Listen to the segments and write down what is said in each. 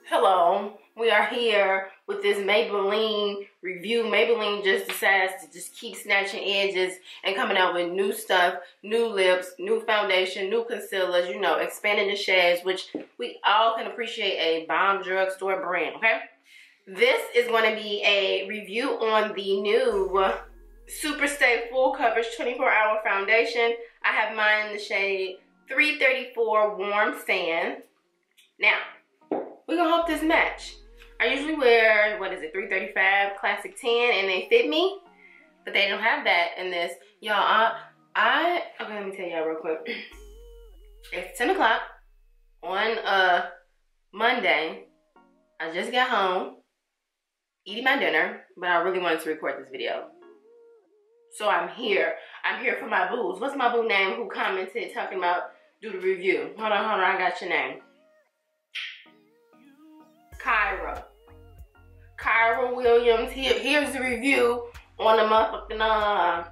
Hello, we are here with this Maybelline review. Maybelline just decides to just keep snatching edges and coming out with new stuff, new lips, new foundation, new concealers, you know, expanding the shades, which we all can appreciate a bomb drugstore brand, okay? This is going to be a review on the new Superstay Full Coverage 24-Hour Foundation. I have mine in the shade 334 Warm Sand. Now, we're gonna hope this match. I usually wear, what is it, 335 Classic 10, and they fit me, but they don't have that in this. Y'all, okay, let me tell y'all real quick. It's 10 o'clock on Monday. I just got home, eating my dinner, but I really wanted to record this video. So I'm here. I'm here for my boos. What's my boo name who commented talking about do the review? Hold on, I got your name. Kyra Williams. Here's the review on the motherfucking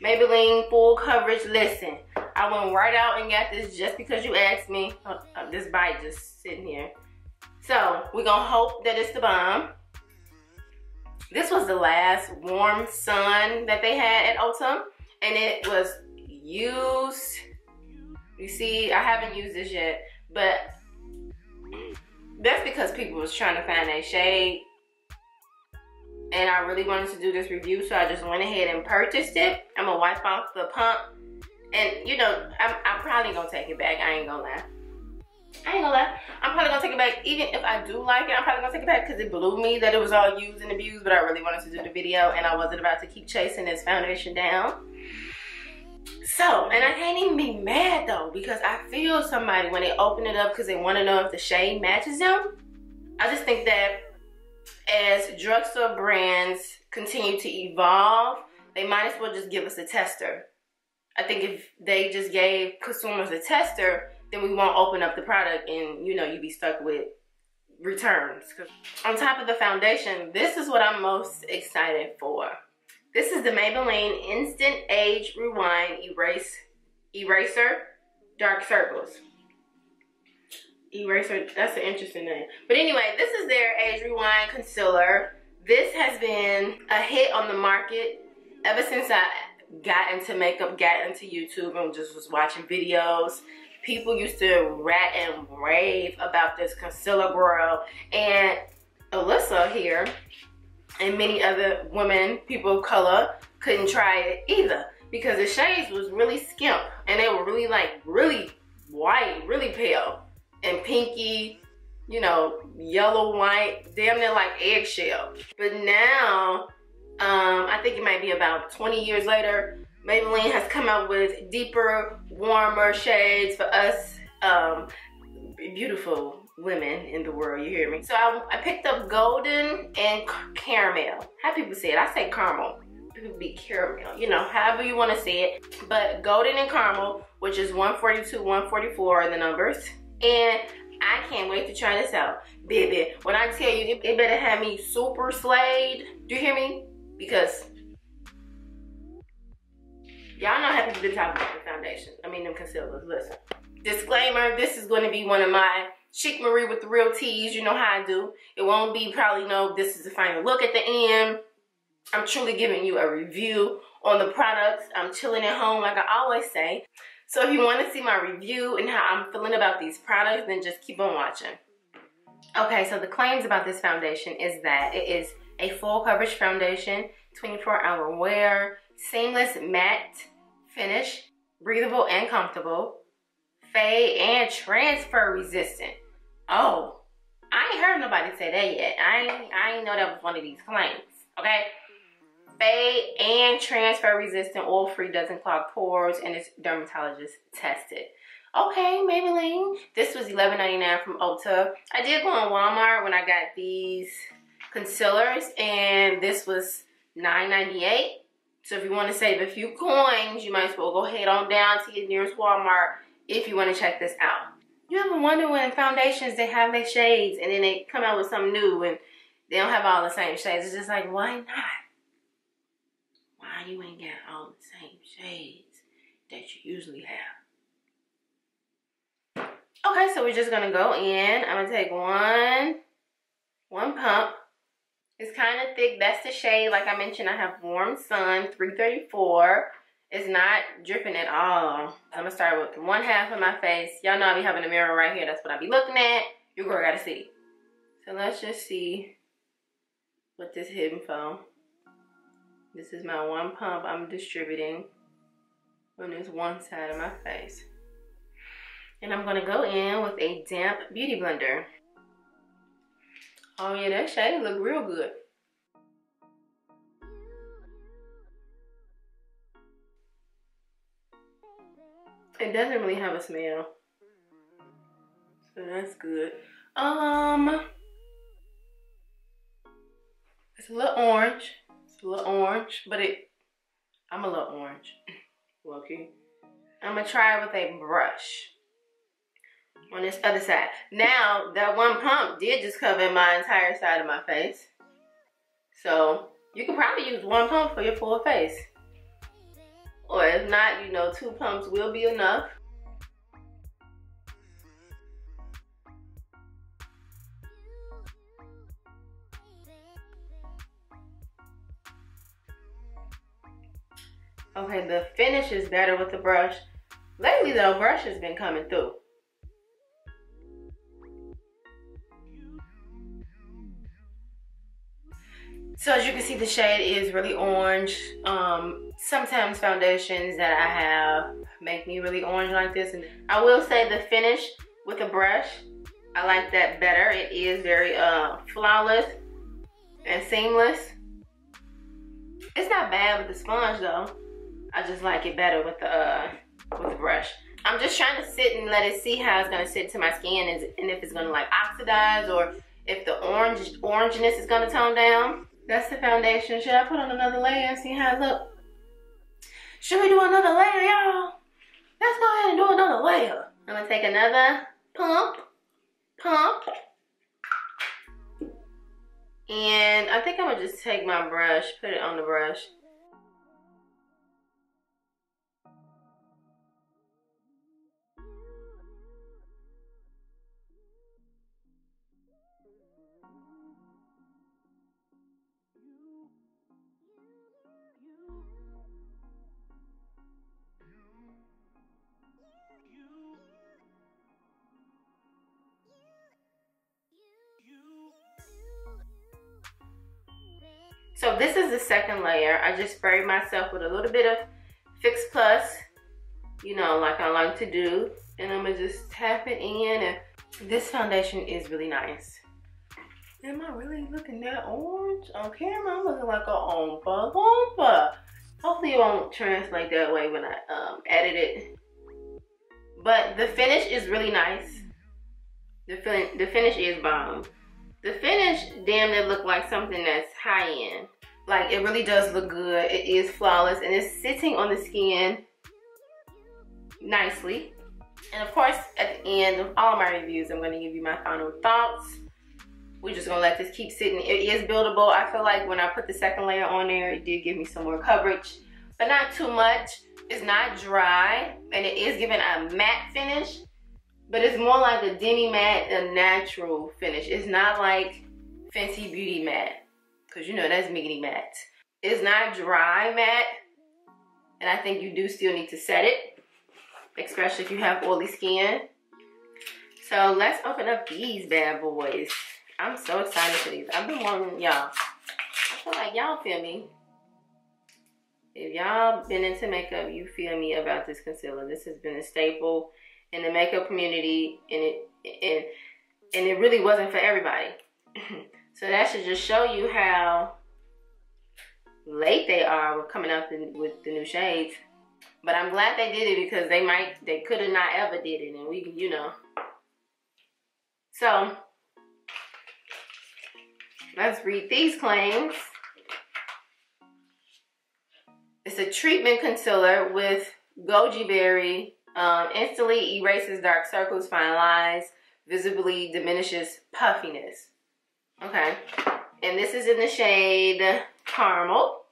Maybelline Full Coverage. Listen, I went right out and got this just because you asked me. This bite just sitting here. So we're gonna hope that it's the bomb. This was the last Warm Sun that they had at Ulta, and it was used. You see, I haven't used this yet, but that's because people was trying to find a shade, and I really wanted to do this review, so I just went ahead and purchased it. I'm gonna wipe off the pump, and you know, I'm probably gonna take it back. I ain't gonna lie. I'm probably gonna take it back. Even if I do like it, I'm probably gonna take it back because it blew me that it was all used and abused, but I really wanted to do the video, and I wasn't about to keep chasing this foundation down. So, and I can't even be mad though, because I feel somebody when they open it up because they want to know if the shade matches them. I just think that as drugstore brands continue to evolve, they might as well just give us a tester. I think if they just gave consumers a tester, then we won't open up the product and, you know, you'd be stuck with returns. On top of the foundation, this is what I'm most excited for. This is the Maybelline Instant Age Rewind Eraser Dark Circles. Eraser, that's an interesting name. But anyway, this is their Age Rewind Concealer. This has been a hit on the market ever since I got into makeup, got into YouTube, and just was watching videos. People used to rat and rave about this concealer girl. And Alyssa here, and many other women, people of color, couldn't try it either because the shades was really skimp and they were really really white, really pale and pinky, you know, yellow, white, damn near like eggshell. But now, I think it might be about 20 years later, Maybelline has come out with deeper, warmer shades for us beautiful women in the world, you hear me? So I picked up golden and caramel. How people say it? I say caramel. People be caramel, you know, however you want to say it. But golden and caramel, which is 142, 144 are the numbers. And I can't wait to try this out. Baby, when I tell you, it better have me super slayed. Do you hear me? Because y'all know how people been talking about the foundation. I mean, them concealers. Listen. Disclaimer, this is going to be one of my Chicmarie with the real T's. You know how I do. It won't be probably no, this is the final look at the end. I'm truly giving you a review on the products. I'm chilling at home like I always say. So if you want to see my review and how I'm feeling about these products, then just keep on watching. Okay, so the claims about this foundation is that it is a full coverage foundation, 24-hour wear, seamless matte finish, breathable and comfortable, fade and transfer resistant. Oh, I ain't heard nobody say that yet. I ain't know that was one of these claims, okay? Fade and transfer resistant, oil-free, doesn't clog pores, and it's dermatologist tested. Okay, Maybelline. This was $11.99 from Ulta. I did go on Walmart when I got these concealers, and this was $9.98. So if you want to save a few coins, you might as well go head on down to your nearest Walmart if you want to check this out. You ever wonder when foundations, they have their shades and then they come out with something new and they don't have all the same shades? It's just like, why not? Why you ain't got all the same shades that you usually have? Okay, so we're just gonna go in. I'm gonna take one pump. It's kind of thick. That's the shade. Like I mentioned, I have Warm Sun 334. It's not dripping at all. I'm gonna start with one half of my face. Y'all know I be having a mirror right here. That's what I be looking at. Your girl gotta see. So let's just see what this hitting for. This is my one pump I'm distributing on this one side of my face. And I'm gonna go in with a damp beauty blender. Oh yeah, that shade look real good. It doesn't really have a smell, so that's good. It's a little orange. It's a little orange, but I'm a little orange. Okay. I'm gonna try it with a brush on this other side. Now, that one pump did just cover my entire side of my face. So, you can probably use one pump for your full face. Or if not, you know, 2 pumps will be enough. Okay, the finish is better with the brush. Lately though, brush has been coming through. So as you can see, the shade is really orange. Sometimes foundations that I have make me really orange like this. And I will say the finish with a brush, I like that better. It is very flawless and seamless. It's not bad with the sponge though. I just like it better with the brush. I'm just trying to sit and let it see how it's gonna sit to my skin and if it's gonna like oxidize or if the orangeness is gonna tone down. That's the foundation. Should I put on another layer and see how it looks? Should we do another layer, y'all? Let's go ahead and do another layer. I'm gonna take another pump. And I think I'm gonna just take my brush, put it on the brush. So this is the second layer. I just sprayed myself with a little bit of Fix Plus, you know, like I like to do. And I'm gonna just tap it in. And this foundation is really nice. Am I really looking that orange? On camera, I'm looking like a oompa loompa. Hopefully it won't translate that way when I edit it. But the finish is really nice. The finish is bomb. The finish damn near look like something that's high end. Like it really does look good. It is flawless and it's sitting on the skin nicely. And of course, at the end of all my reviews, I'm gonna give you my final thoughts. We're just gonna let this keep sitting. It is buildable. I feel like when I put the second layer on there, it did give me some more coverage, but not too much. It's not dry and it is giving a matte finish. But it's more like a demi-matte, a natural finish. It's not like Fenty Beauty matte. Because you know that's miggity matte. It's not dry matte. And I think you do still need to set it. Especially if you have oily skin. So let's open up these bad boys. I'm so excited for these. I've been wanting y'all. I feel like y'all feel me. If y'all been into makeup, you feel me about this concealer. This has been a staple in the makeup community, and it really wasn't for everybody. So that should just show you how late they are with coming out with the new shades. But I'm glad they did it because they could have not ever did it, and we, you know. So let's read these claims. It's a treatment concealer with goji berry. Instantly erases dark circles, fine lines, visibly diminishes puffiness. Okay, and this is in the shade Caramel,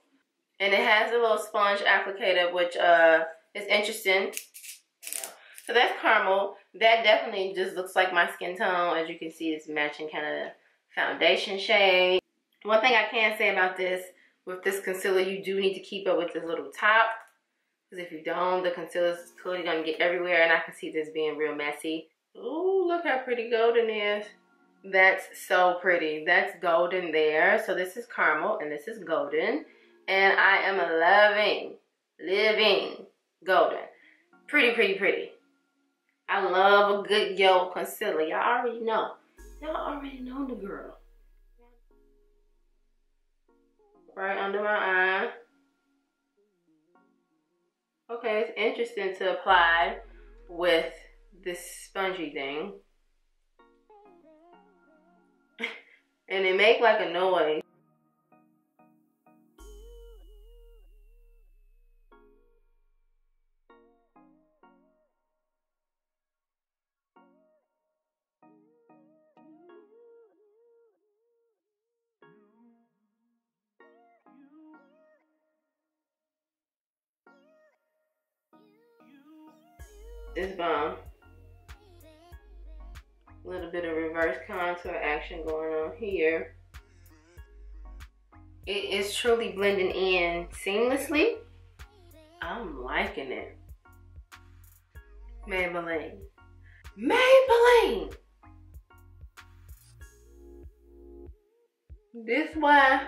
and it has a little sponge applicator, which is interesting. So that's caramel. That definitely just looks like my skin tone. As you can see, it's matching kind of foundation shade. One thing I can say about this, with this concealer, you do need to keep up with this little top. Because if you don't, the concealer is clearly going to get everywhere. And I can see this being real messy. Ooh, look how pretty golden is. That's so pretty. That's golden there. So this is caramel and this is golden. And I am living golden. Pretty, pretty, pretty. I love a good yellow concealer. Y'all already know. Y'all already know the girl. Right under my eye. Okay, it's interesting to apply with this spongy thing. And it make like a noise. It's bomb. A little bit of reverse contour action going on here. It is truly blending in seamlessly. I'm liking it. Maybelline. Maybelline! This why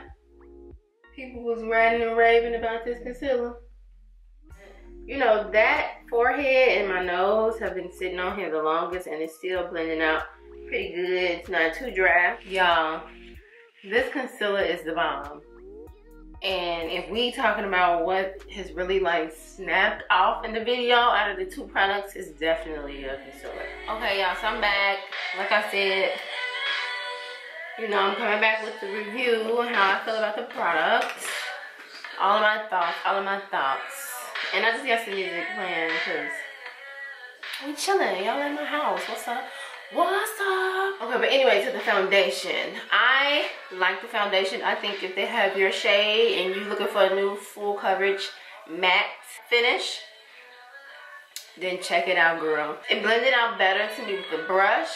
people was ranting and raving about this concealer. You know, that forehead and my nose have been sitting on here the longest and it's still blending out pretty good. It's not too dry. Y'all, this concealer is the bomb. And if we talking about what has really like snapped off in the video out of the two products, it's definitely a concealer. Okay, y'all, so I'm back. Like I said, you know, I'm coming back with the review on how I feel about the products. All of my thoughts. And I just got some music playing because we chilling. Y'all in my house. What's up? What's up? Okay, but anyway, to the foundation. I like the foundation. I think if they have your shade and you're looking for a new full coverage matte finish, then check it out, girl. It blended out better to me with the brush.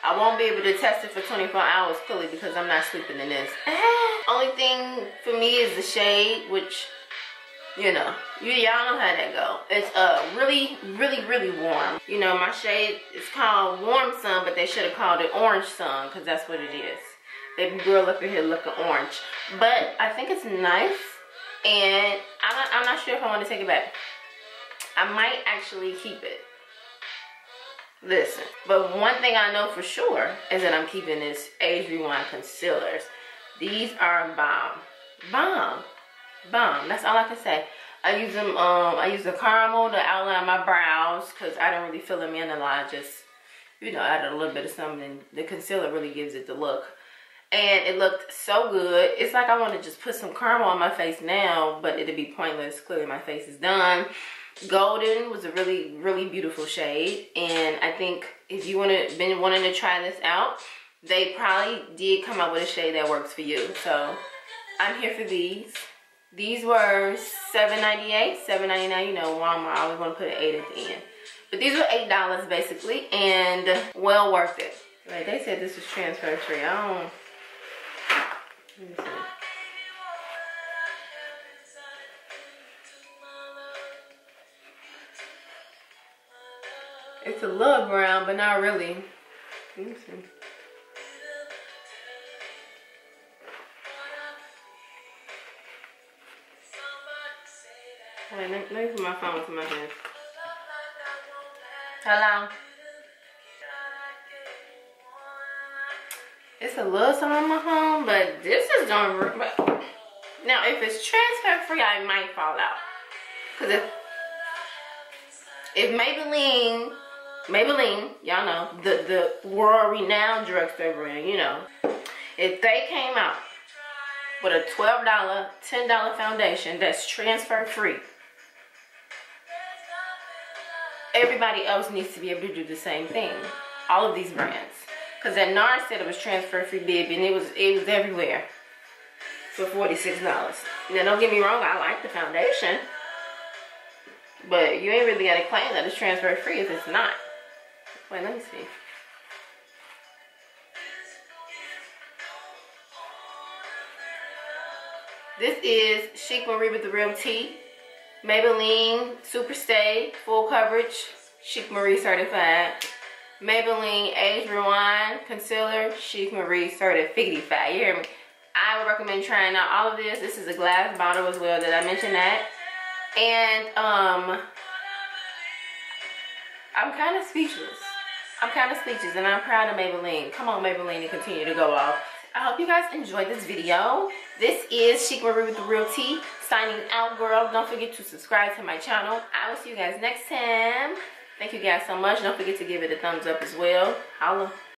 I won't be able to test it for 24 hours fully because I'm not sleeping in this. Only thing for me is the shade, which, you know, y'all know how that go. It's really, really, really warm. You know, my shade is called Warm Sun, but they should have called it Orange Sun because that's what it is. Baby girl up in here looking orange. But I think it's nice, and I'm not sure if I want to take it back. I might actually keep it. Listen, but one thing I know for sure is that I'm keeping this Age Rewind concealers. These are bomb. Bomb. Bomb. That's all I can say. I use them. I use the caramel to outline my brows because I don't really fill them in a lot. Just, you know, add a little bit of something. The concealer really gives it the look, and it looked so good. It's like I want to just put some caramel on my face now, but it'd be pointless. Clearly, my face is done. Golden was a really, really beautiful shade, and I think if you been wanting to try this out, they probably did come out with a shade that works for you. So I'm here for these. These were $7.98, $7.99. You know, Walmart, I always want to put an 8 at the end. But these were $8 basically, and well worth it. Like they said, this was transfer free. I don't. Let me see. It's a little brown, but not really. Let me see. Wait, let me put my phone to my hand. Hello. It's a little something on my phone, but this is doing. Now, if it's transfer free, I might fall out. Cause if Maybelline, y'all know, the world-renowned drugstore brand, you know, if they came out with a $12, $10 foundation that's transfer free, everybody else needs to be able to do the same thing. All of these brands. Because that NARS said it was transfer free, baby, and it was everywhere for $46. Now, don't get me wrong, I like the foundation. But you ain't really got to claim that it's transfer free if it's not. Wait, let me see. This is Chicmarie with the real T. Maybelline Superstay full coverage, Chicmarie certified. Maybelline Age Rewind concealer, Chicmarie certified. You hear me? I would recommend trying out all of this. This is a glass bottle as well. Did I mention that? And I'm kind of speechless. And I'm proud of Maybelline. Come on, Maybelline, and continue to go off. I hope you guys enjoyed this video. This is Chicmarie with the real T signing out, girl. Don't forget to subscribe to my channel. I will see you guys next time. Thank you guys so much. Don't forget to give it a thumbs up as well. Holla.